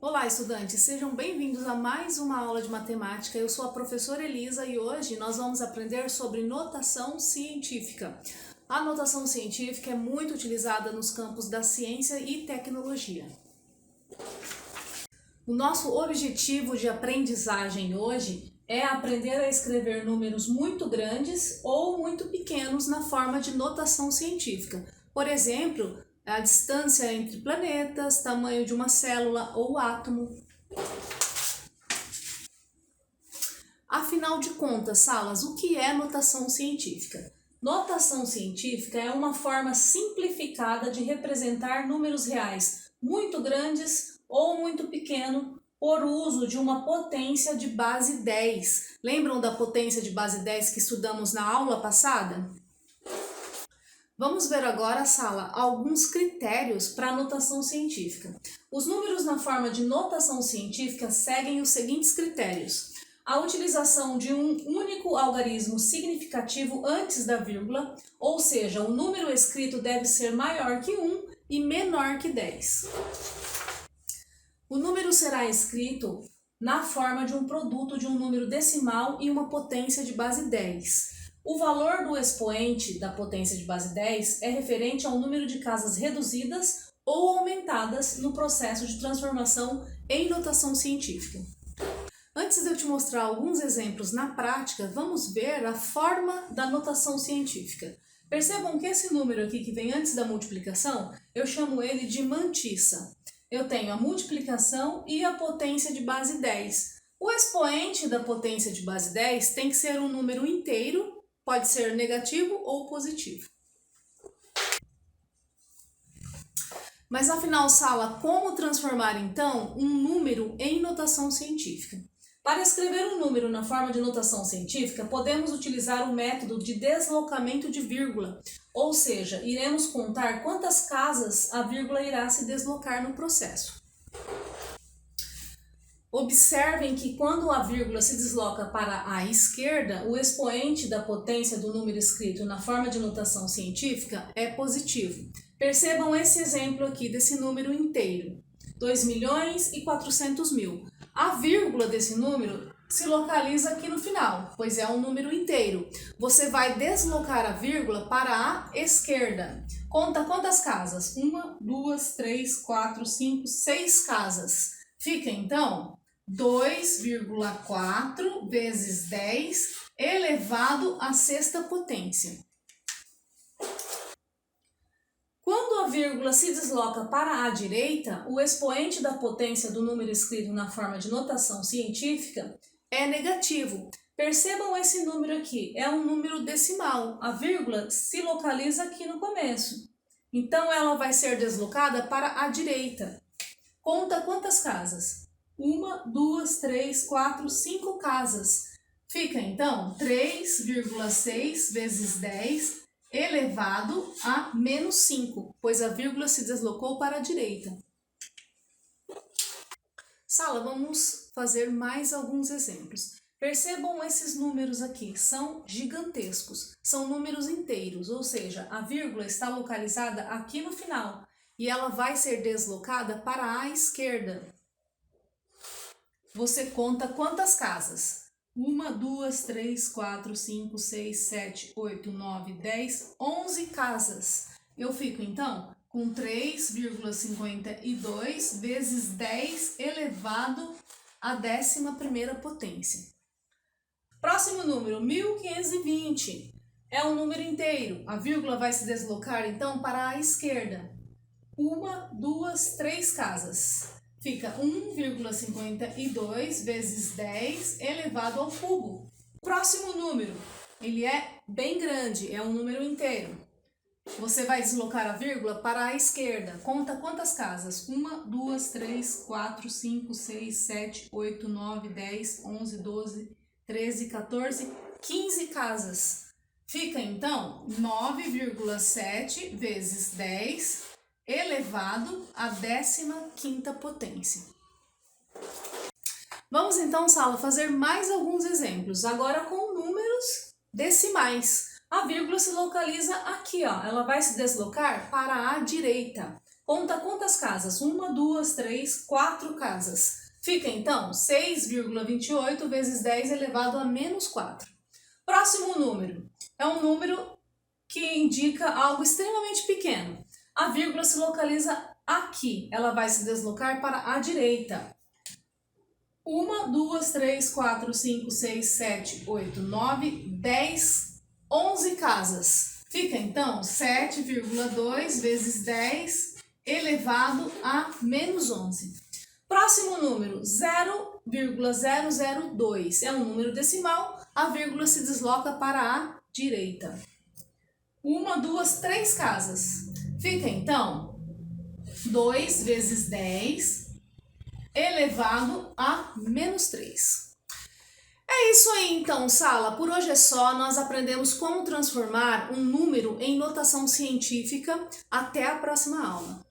Olá, estudantes! Sejam bem-vindos a mais uma aula de matemática. Eu sou a professora Elisa e hoje nós vamos aprender sobre notação científica. A notação científica é muito utilizada nos campos da ciência e tecnologia. O nosso objetivo de aprendizagem hoje é aprender a escrever números muito grandes ou muito pequenos na forma de notação científica. Por exemplo, a distância entre planetas, tamanho de uma célula ou átomo. Afinal de contas, Salas, o que é notação científica? Notação científica é uma forma simplificada de representar números reais muito grandes ou muito pequenos por uso de uma potência de base 10. Lembram da potência de base 10 que estudamos na aula passada? Vamos ver agora, Sala, alguns critérios para a notação científica. Os números na forma de notação científica seguem os seguintes critérios: a utilização de um único algarismo significativo antes da vírgula, ou seja, o número escrito deve ser maior que 1 e menor que 10. O número será escrito na forma de um produto de um número decimal e uma potência de base 10. O valor do expoente da potência de base 10 é referente ao número de casas reduzidas ou aumentadas no processo de transformação em notação científica. Antes de eu te mostrar alguns exemplos na prática, vamos ver a forma da notação científica. Percebam que esse número aqui que vem antes da multiplicação, eu chamo ele de mantissa. Eu tenho a multiplicação e a potência de base 10. O expoente da potência de base 10 tem que ser um número inteiro, pode ser negativo ou positivo. Mas afinal, Sala, como transformar então um número em notação científica? Para escrever um número na forma de notação científica, podemos utilizar o método de deslocamento de vírgula, ou seja, iremos contar quantas casas a vírgula irá se deslocar no processo. Observem que quando a vírgula se desloca para a esquerda, o expoente da potência do número escrito na forma de notação científica é positivo. Percebam esse exemplo aqui desse número inteiro, 2.400.000. A vírgula desse número se localiza aqui no final, pois é um número inteiro. Você vai deslocar a vírgula para a esquerda. Conta quantas casas? 1, 2, 3, 4, 5, 6 casas. Fica então 2,4 vezes 10 elevado à sexta potência. Quando a vírgula se desloca para a direita, o expoente da potência do número escrito na forma de notação científica é negativo. Percebam esse número aqui, é um número decimal. A vírgula se localiza aqui no começo. Então, ela vai ser deslocada para a direita. Conta quantas casas? 1, 2, 3, 4, 5 casas. Fica, então, 3,6 vezes 10 elevado a menos 5, pois a vírgula se deslocou para a direita. Sala, vamos fazer mais alguns exemplos. Percebam esses números aqui, são gigantescos, são números inteiros, ou seja, a vírgula está localizada aqui no final e ela vai ser deslocada para a esquerda. Você conta quantas casas? 1, 2, 3, 4, 5, 6, 7, 8, 9, 10, 11 casas. Eu fico então com 3,52 vezes 10 elevado à 11ª potência. Próximo número, 1520. É um número inteiro. A vírgula vai se deslocar então para a esquerda. 1, 2, 3 casas. Fica 1,52 vezes 10 elevado ao cubo. Próximo número, ele é bem grande, é um número inteiro. Você vai deslocar a vírgula para a esquerda. Conta quantas casas? 1, 2, 3, 4, 5, 6, 7, 8, 9, 10, 11, 12, 13, 14, 15 casas. Fica então 9,7 vezes 10 elevado à 15ª potência. Vamos então, Sala, fazer mais alguns exemplos, agora com números decimais. A vírgula se localiza aqui, ó. Ela vai se deslocar para a direita. Conta quantas casas? 1, 2, 3, 4 casas. Fica então 6,28 vezes 10 elevado a menos 4. Próximo número é um número que indica algo extremamente pequeno. A vírgula se localiza aqui, ela vai se deslocar para a direita. 1, 2, 3, 4, 5, 6, 7, 8, 9, 10, 11 casas. Fica então 7,2 vezes 10 elevado a menos 11. Próximo número, 0,002. É um número decimal, a vírgula se desloca para a direita. 1, 2, 3 casas. Fica então 2 vezes 10 elevado a menos 3. É isso aí então, sala. Por hoje é só. Nós aprendemos como transformar um número em notação científica. Até a próxima aula.